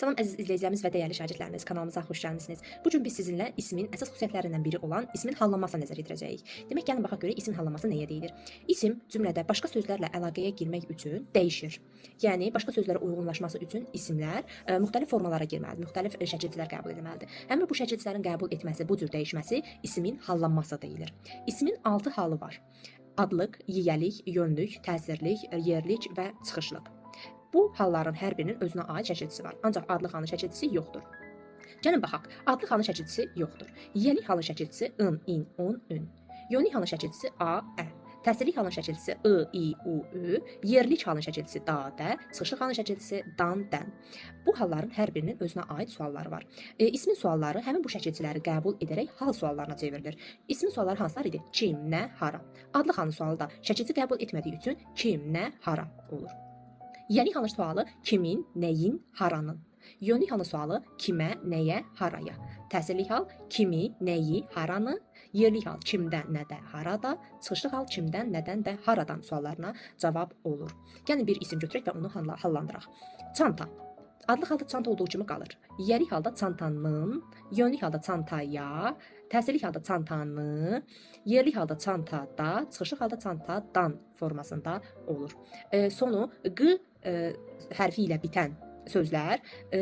Salam əziz izləyicilərimiz və dəyərli şagirdlərimiz, kanalımıza xoş gəlmisiniz. Bu gün biz sizinlə ismin əsas xüsusiyyətlərindən biri olan ismin hallanmasına nəzər yetirəcəyik. Demək, gəlin baxaq görə ismin hallanması nəyə deyilir? İsim cümlədə başqa sözlərlə əlaqəyə girmək üçün dəyişir. Yəni başqa sözlərə uyğunlaşması üçün isimlər müxtəlif formalara girməlidir, müxtəlif şəkilcilər qəbul etməlidir. Həmin bu şəkilcələrin qəbul etməsi, bu cür dəyişməsi ismin hallanması deyilir. İsmin 6 halı var. Adlıq, yiyəlik, yönlük, təsirlik, yerlik və çıxışlıq. Bu halların hər birinin özünə aid şəkilçisi var. Ancaq adlıq halının şəkilçisi yoxdur. Gəlin baxaq. Adlıq halının şəkilçisi yoxdur. Yiyəlik halının şəkilçisi ın, in, un, ün. Yönlük halının şəkilçisi a, ə. Təsirlik halının şəkilçisi I, i, u, ü. Yerlik halının şəkilçisi da, də. Çıxışlıq halının şəkilçisi dan, dən. Bu halların hər birinin özünə aid sualları var. İsmin sualları həmin bu şəkilçiləri qəbul edərək hal suallarına çevrilir. İsmin sualları hansılar idi? Kim, nə, hara. Adlıq halının sualı da şəkilçi qəbul etmədiyi üçün kim, nə, hara olur. Yiyəlik halının sualı kimin, nəyin, haranın. Yönlük halının sualı kimə, nəyə, haraya. Təsirlik hal kimi, nəyi, haranı. Yerlik hal kimdən, nədə, harada. Çıxışlıq hal kimdən, nədən və haradan suallarına cavab olur. Gəlin bir isim götürək və onu hallandıraq. Çanta. Adlıq halda çanta olduğu kimi qalır. Yiyəlik halda çantanın, yönlük halda çantaya, təsirlik halda çantanı, yerlik halda çantada, çıxışlıq halda çantadan formasında olur. Sonu q hərfi ilə bitən sözlər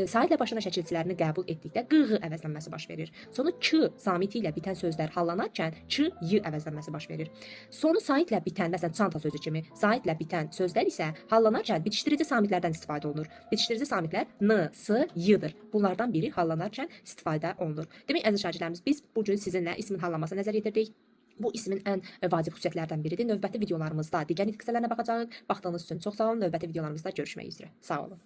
saitlə başına şəkilçilərini qəbul etdikdə q əvəzlənməsi baş verir. Sonu k samiti ilə bitən sözlər hallanarkən ç, y əvəzlənməsi baş verir. Sonu saitlə bitən, məsələn çanta sözü kimi, saitlə bitən sözlər isə hallanarkən bitişdirici samitlərdən istifadə olunur. Bitişdirici samitlər n, s, y-dır. Bunlardan biri hallanarkən istifadə olunur. Demək, əziz şagirdlərimiz, biz bu gün sizinlə ismin hallanmasına nəzər yetirdik. Bu ismin ən vacib xüsusiyyətlərdən biridir. Növbəti videolarımızda digər nitq hissələrinə baxacağıq. Baxdığınız üçün çox sağ olun. Növbəti videolarımızda görüşmək üzrə. Sağ olun.